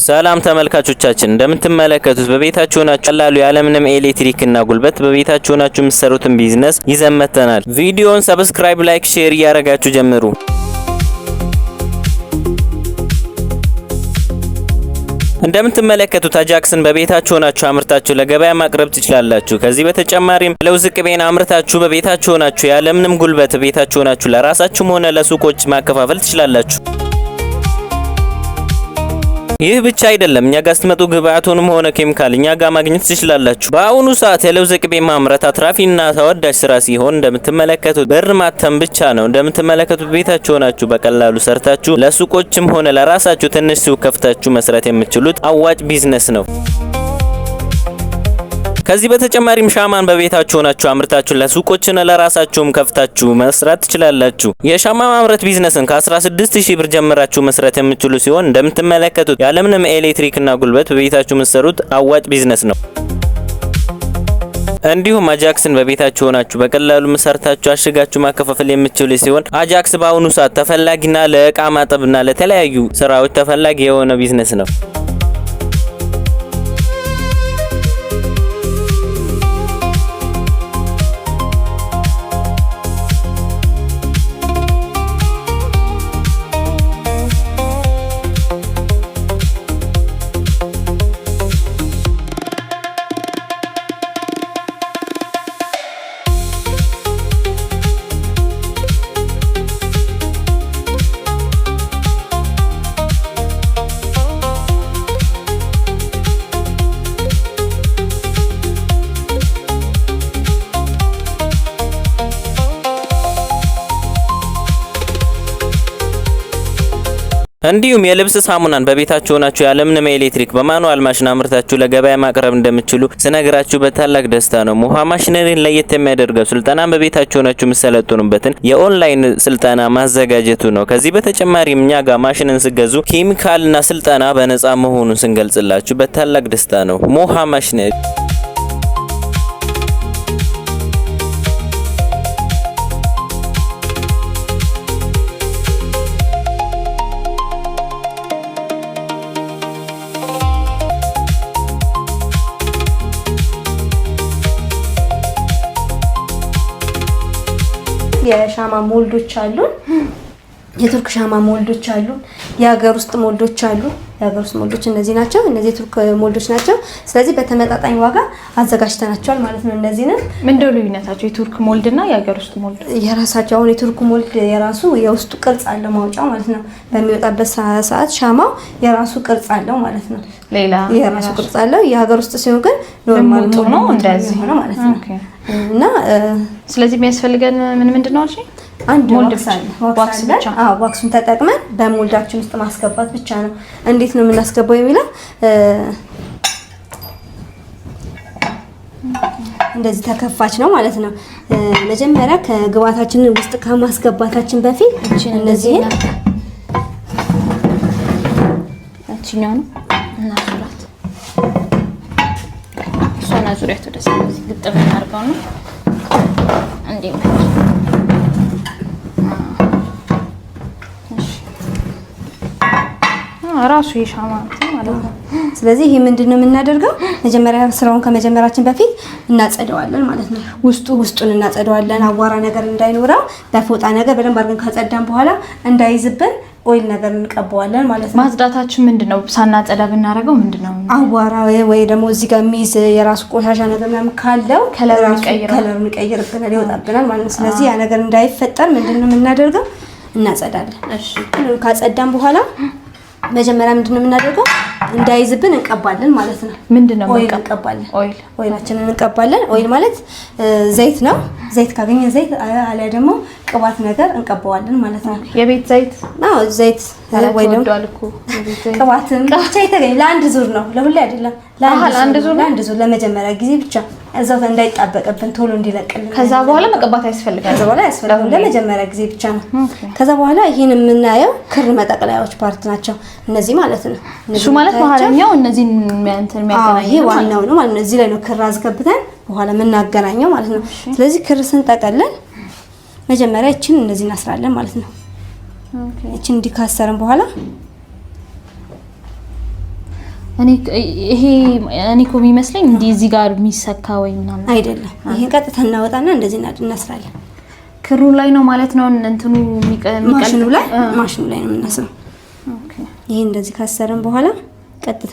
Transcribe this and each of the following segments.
ሰላም ተመልካቾቻችን እንደምትመለከቱት በቤታችሁ ሆናችሁ ቀላሉ ያለምንም ኤሌክትሪክ እና ጉልበት በቤታችሁ ሆናችሁ የምትሰሩትን ቢዝነስ ይዘን መጥተናል። ቪዲዮውን ሰብስክራይብ፣ ላይክ፣ ሼር እያደረጋችሁ ጀምሩ። እንደምትመለከቱት አጃክስን በቤታችሁ ሆናችሁ አምርታችሁ ለገበያ ማቅረብ ትችላላችሁ። ከዚህ በተጨማሪም ለውዝ ቅቤን አምርታችሁ በቤታችሁ ሆናችሁ ያለምንም ጉልበት ቤታችሁ ሆናችሁ ለራሳችሁም ሆነ ለሱቆች ማከፋፈል ትችላላችሁ። ይህ ብቻ አይደለም፣ እኛ ጋር ስትመጡ ግብአቱንም ሆነ ኬሚካል እኛ ጋር ማግኘት ትችላላችሁ። በአሁኑ ሰዓት የለውዝ ቅቤ ማምረት አትራፊና ተወዳጅ ስራ ሲሆን እንደምትመለከቱት ብር ማተም ብቻ ነው። እንደምትመለከቱት ቤታችሁ ሆናችሁ በቀላሉ ሰርታችሁ ለሱቆችም ሆነ ለራሳችሁ ትንሽ ሱቅ ከፍታችሁ መስራት የምትችሉት አዋጭ ቢዝነስ ነው። ከዚህ በተጨማሪም ሻማን በቤታችሁ ሆናችሁ አምርታችሁ ለሱቆችና ለራሳችሁም ከፍታችሁ መስራት ትችላላችሁ። የሻማ ማምረት ቢዝነስን ከ16000 ብር ጀምራችሁ መስራት የምትችሉ ሲሆን እንደምትመለከቱት ያለምንም ኤሌክትሪክና ጉልበት በቤታችሁ መስሩት አዋጭ ቢዝነስ ነው። እንዲሁም አጃክስን በቤታችሁ ሆናችሁ በቀላሉ መስራታችሁ አሽጋችሁ ማከፋፈል የምትችሉ ሲሆን አጃክስ በአሁኑ ሰዓት ተፈላጊና ለእቃ ማጠብና ለተለያዩ ስራዎች ተፈላጊ የሆነ ቢዝነስ ነው። እንዲሁም የልብስ ሳሙናን በቤታችሁ ሆናችሁ ያለምንም ኤሌክትሪክ በማኑዋል ማሽን አምርታችሁ ለገበያ ማቅረብ እንደምትችሉ ስነግራችሁ በታላቅ ደስታ ነው። ሙሃ ማሽነሪን ለየት የሚያደርገው ስልጠናን በቤታችሁ ሆናችሁ የምትሰለጥኑበትን የኦንላይን ስልጠና ማዘጋጀቱ ነው። ከዚህ በተጨማሪም እኛ ጋር ማሽንን ስገዙ ኬሚካልና ስልጠና በነፃ መሆኑን ስንገልጽላችሁ በታላቅ ደስታ ነው። ሙሃ ማሽነሪ የሻማ ሞልዶች አሉ። የቱርክ ሻማ ሞልዶች አሉ። የሀገር ውስጥ ሞልዶች አሉ። የሀገር ውስጥ ሞልዶች እነዚህ ናቸው። እነዚህ ቱርክ ሞልዶች ናቸው። ስለዚህ በተመጣጣኝ ዋጋ አዘጋጅተናቸዋል ማለት ነው። እነዚህንም ምንድነው ልዩነታቸው? የቱርክ ሞልድና የሀገር ውስጥ ሞልድ የራሳቸው አሁን የቱርክ ሞልድ የራሱ የውስጡ ቅርጽ አለው ማውጫው ማለት ነው። በሚወጣበት ሰዓት ሻማው የራሱ ቅርጽ አለው ማለት ነው። ሌላ የራሱ ቅርጽ አለው። የሀገር ውስጥ ሲሆን ግን ኖርማል ነው እንደዚህ ሆነ ማለት ነው። እና ስለዚህ የሚያስፈልገን ምንድነው አልሽ? አንድ ዋክስ ብቻ። ዋክሱን ተጠቅመን በሞልዳችን ውስጥ ማስገባት ብቻ ነው። እንዴት ነው የምናስገባው የሚለው እንደዚህ ተከፋች ነው ማለት ነው። መጀመሪያ ከግብአታችን ውስጥ ከማስገባታችን በፊት እነዚህ እቺኛው ነው እና ዙራት እሷና ዙሪያቱ ደስ እንደዚህ ግጥም እናርጋው ነው እንዴ ራሱ የሻማ ማለት ነው። ስለዚህ ይሄ ምንድነው የምናደርገው? መጀመሪያ ስራውን ከመጀመራችን በፊት እናጸደዋለን ማለት ነው። ውስጡን እናጸደዋለን። አቧራ ነገር እንዳይኖረው በፎጣ ነገር በደንብ አድርገን ካጸዳን በኋላ እንዳይዝብን ኦይል ነገር እንቀባዋለን ማለት ነው። ማጽዳታችን ምንድነው? ሳናጸዳ ብናረጋው ምንድነው? አቧራ ወይ ደግሞ እዚህ ጋር የሚይዝ የራሱ ቆሻሻ ነገር ምናምን ካለው ከለሩን ይቀይርብናል፣ ይወጣብናል ማለት ነው። ስለዚህ ያ ነገር እንዳይፈጠር ምንድነው የምናደርገው? እናጸዳለን። እሺ ካጸዳን በኋላ መጀመሪያ ምንድነው የምናደርገው? እንዳይዝብን እንቀባለን ማለት ነው። ምንድነው እንቀባለን? ኦይላችንን እንቀባለን። ኦይል ማለት ዘይት ነው። ዘይት ካገኘን ዘይት አለ ደግሞ ቅባት ነገር እንቀባዋለን ማለት ነው። የቤት ዘይት ነው። ዘይት ወይ ደግሞ ቅባትም ብቻ የተገኘ ለአንድ ዙር ነው፣ ለሁሌ አይደለም። ለአንድ ዙር ለመጀመሪያ ጊዜ ብቻ እዛው እንዳይጣበቅብን ቶሎ እንዲለቅልን። ከዛ በኋላ መቀባት ያስፈልጋል። ከዛ በኋላ ያስፈልጋል። ለመጀመሪያ ጊዜ ብቻ ነው። ከዛ በኋላ ይሄን የምናየው ክር መጠቅለያዎች ፓርት ናቸው እነዚህ ማለት ነው። እሱ ማለት መሀለኛው እነዚህ እንትን የሚያገናኘው ይሄ ዋናው ነው ማለት ነው። እዚህ ላይ ነው ክር አስገብተን በኋላ የምናገናኘው ማለት ነው። ስለዚህ ክር ስንጠቀልል መጀመሪያ እቺን እንደዚህ እናስራለን ማለት ነው። እቺን እንዲካሰርን በኋላ እኔ እኮ የሚመስለኝ እንዲህ እዚህ ጋር የሚሰካ ወይ ምናምን አይደለም። ይሄን ቀጥታ እናወጣና እንደዚህ እናስራለን። ክሩ ላይ ነው ማለት ነው እንትኑ ማሽኑ ላይ ነው የምናስረው። ኦኬ ይሄን እንደዚህ ካሰረን በኋላ ቀጥታ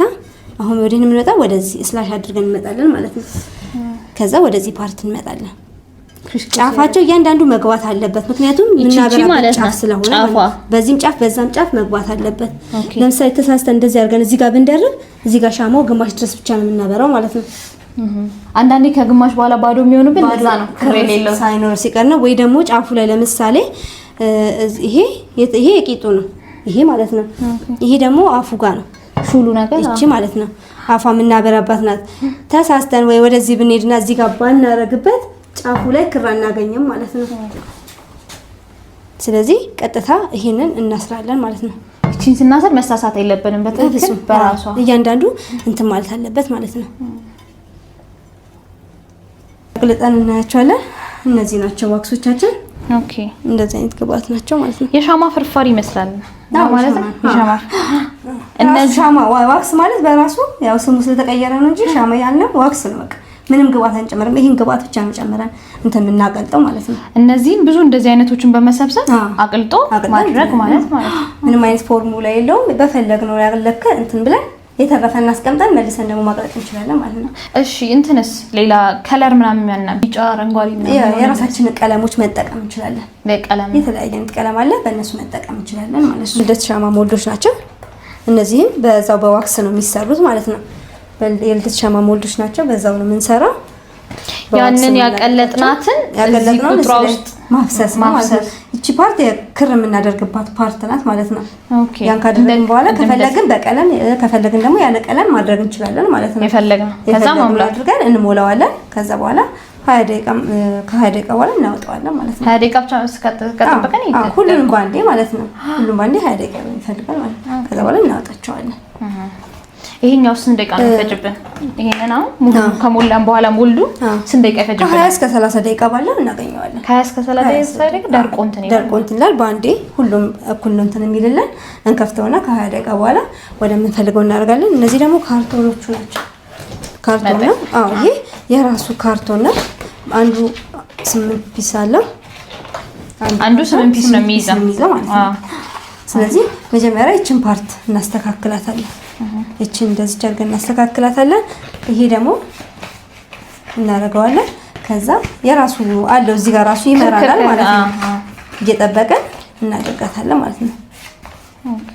አሁን ወዲህ እንመጣ ወደዚህ ስላሽ አድርገን እንመጣለን ማለት ነው። ከዛ ወደዚህ ፓርት እንመጣለን። ጫፋቸው እያንዳንዱ መግባት አለበት፣ ምክንያቱም ምናበራበት ጫፍ ስለሆነ በዚህም ጫፍ በዛም ጫፍ መግባት አለበት። ለምሳሌ ተሳስተን እንደዚህ አድርገን እዚህ ጋር ብንደርብ እዚህ ጋር ሻማው ግማሽ ድረስ ብቻ ነው የምናበራው ማለት ነው። አንዳንዴ ከግማሽ በኋላ ባዶ የሚሆንብን ለዛ ነው ክር የሌለው ሳይኖር ሲቀር ነው። ወይ ደግሞ ጫፉ ላይ ለምሳሌ ይሄ የቂጡ ነው ይሄ ማለት ነው። ይሄ ደግሞ አፉ ጋር ነው ሹሉ ነገር እቺ ማለት ነው። አፏ የምናበራባት ናት። ተሳስተን ወይ ወደዚህ ብንሄድና እዚህ ጋር ባናረግበት ጫፉ ላይ ክር አናገኝም ማለት ነው። ስለዚህ ቀጥታ ይሄንን እናስራለን ማለት ነው። እቺን ስናሰር መሳሳት የለብንም። በትክክል በራሷ እያንዳንዱ እንትን ማለት አለበት ማለት ነው። አቅልጠን እናያቸዋለን። እነዚህ ናቸው ዋክሶቻችን። ኦኬ እንደዚህ አይነት ግብአት ናቸው ማለት ነው። የሻማ ፍርፋሪ ይመስላል ማለት ነው። የሻማ እነዚህ ሻማ ዋክስ ማለት በራሱ ያው ስሙ ስለተቀየረ ነው እንጂ ሻማ ያልነው ዋክስ ነው። በቃ ምንም ግብአት አንጨምርም። ይሄን ግብአት ብቻ ነው ጨምረን እንትን የምናቀልጠው ማለት ነው። እነዚህን ብዙ እንደዚህ አይነቶችን በመሰብሰብ አቅልጦ ማድረግ ማለት ነው። ምንም አይነት ፎርሙላ የለውም። በፈለግነው ያለከ እንትን ብለን የተረፈ እናስቀምጠን መልሰን ደግሞ ማቅለጥ እንችላለን ማለት ነው። እሺ እንትንስ ሌላ ከለር ምናምን ያና ቢጫ፣ አረንጓዴ ምናምን የራሳችንን ቀለሞች መጠቀም እንችላለን። በቀለም የተለያየ አይነት ቀለም አለ፣ በእነሱ መጠቀም እንችላለን ማለት ነው። ልደት ሻማ ሞልዶች ናቸው። እነዚህም በዛው በዋክስ ነው የሚሰሩት ማለት ነው። የልደት ሻማ ሞልዶች ናቸው። በዛው ነው የምንሰራው። ያንን ያቀለጥናትን እዚህ ቁጥሯ ውስጥ ማፍሰስ ማለት ነው። እቺ ፓርት ክር የምናደርግባት ፓርት ናት ማለት ነው። ኦኬ ያን ካደረግን በኋላ ከፈለግን በቀለም ከፈለግን ደግሞ ያለ ቀለም ማድረግ እንችላለን ማለት ነው። የፈለግነው ከዛ ማሙላት አድርገን እንሞላዋለን። ከዛ በኋላ 20 ደቂቃ በኋላ እናወጣዋለን ማለት ነው። 20 ደቂቃ ብቻ ከጠበቀን ይሄ ሁሉንም ባንዴ ማለት ነው። ሁሉም ባንዴ 20 ደቂቃ ይፈልጋል ማለት ነው። ከዛ በኋላ እናወጣቸዋለን። ይሄኛው ስንት ደቂቃ ነው ይፈጅብን? ይሄንን አሁን ሙሉ ከሞላን በኋላ ሞልዱ ስንት ደቂቃ ይፈጅብን? ከ20 እስከ 30 ደቂቃ ባለው እናገኘዋለን። ከ20 እስከ 30 ደቂቃ ደርቆ እንትን ይላል። ባንዴ ሁሉም እኩል ነው እንትን የሚልልን። እንከፍተውና ከ20 ደቂቃ በኋላ ወደምንፈልገው እናደርጋለን። እነዚህ ደግሞ ካርቶኖቹ ናቸው። ካርቶን ነው። አዎ ይሄ የራሱ ካርቶን ነው። አንዱ 8 ፒስ አለው። አንዱ 8 ፒስ ነው የሚይዘው ማለት ነው። ስለዚህ መጀመሪያ ይችን ፓርት እናስተካክላታለን። እቺን እንደዚህ አድርገን እናስተካክላታለን። ይሄ ደግሞ እናደርገዋለን። ከዛ የራሱ አለው እዚህ ጋር ራሱ ይመራናል ማለት ነው። እየጠበቀን እናደርጋታለን ማለት ነው። ኦኬ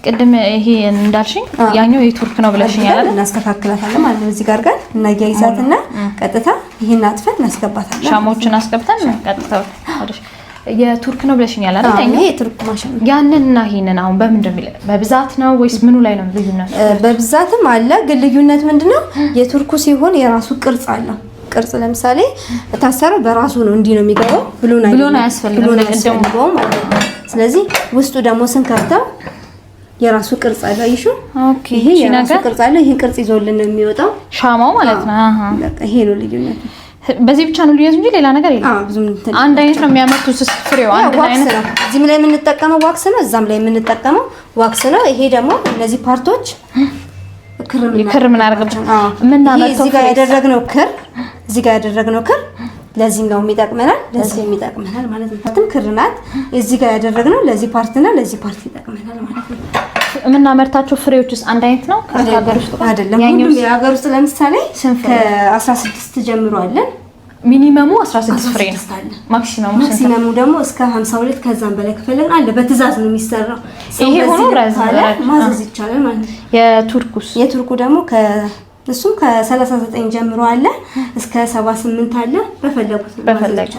ቅድም ይሄ እንዳልሽኝ ያኛው የቱርክ ነው ብለሽኛል አይደል? እናስተካክላታለን ማለት ነው። እዚህ ጋር ጋር እናያይዛትና ቀጥታ ይሄን አጥፈን እናስገባታለን። ሻሞችን አስገብተን ቀጥታ ወደሽ የቱርክ ነው ብለሽኛል አይደል? ይሄ የቱርክ ማሽን ነው። ያንንና ይሄንን አሁን በምንድን ነው በብዛት ነው ወይስ ምኑ ላይ ነው ልዩነት? በብዛትም አለ፣ ግን ልዩነት ምንድነው? የቱርኩ ሲሆን የራሱ ቅርጽ አለው። ቅርጽ ለምሳሌ ታሰረው በራሱ ነው እንዲህ ነው የሚገባው። ብሎን አያስፈልግም ማለት ነው። ስለዚህ ውስጡ ደግሞ ስንከፍተው የራሱ ቅርጽ አለው። አይሹ ኦኬ ይሄ የራሱ ቅርጽ አለው። ይሄን ቅርጽ ይዞልን ነው የሚወጣው ሻማው ማለት ነው። በቃ ይሄ ነው ልዩነቱ። በዚህ ብቻ ነው ልዩነቱ እንጂ ሌላ ነገር የለም። አንድ አይነት ነው የሚያመጡት ፍሬው አንድ አይነት ነው። እዚህም ላይ የምንጠቀመው ዋክስ ነው፣ እዛም ላይ የምንጠቀመው ዋክስ ነው። ይሄ ደግሞ እነዚህ ፓርቶች ክር ምን አደረግብን ምናመጣው እዚህ ጋር ያደረግነው ክር ለዚህኛው የሚጠቅመናል፣ ለዚህ የሚጠቅመናል ማለት ነው። ክር ናት እዚህ ጋር ያደረግነው ለዚህ ፓርትና ለዚህ ፓርት ይጠቅመናል ማለት ነው። የምናመርታቸው ፍሬዎችስ አንድ አይነት ነው? ከሀገር ውስጥ አይደለም። ሁሉም የሀገር ውስጥ ለምሳሌ ከ16 ጀምሮ አለን። ሚኒመሙ 16 ፍሬ ነው። ማክሲመሙ ደግሞ እስከ 52 ከዛም በላይ ከፈለግን አለ። በትዕዛዝ ነው የሚሰራው። ይሄ ሆኖ ማዘዝ ይቻላል ማለት ነው። የቱርኩ ደግሞ እሱም ከ39 ጀምሮ አለ እስከ 78 አለ። በፈለጉት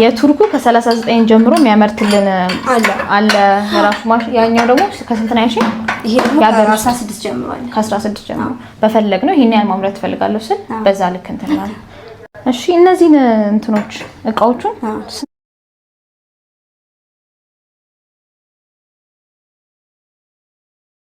የቱርኩ ከ39 ጀምሮ የሚያመርትልን አለ የራሱ ማሽን። ያኛው ደግሞ ከስንት ነው ያልሽኝ? ይሄ ደግሞ ከ16 ጀምሮ አለ። ከ16 ጀምሮ በፈለግ ነው ይሄን ያህል ማምረት ፈልጋለሁ ስል በዛ ልክ እንትን ማለት። እሺ እነዚህን እንትኖች እቃዎቹን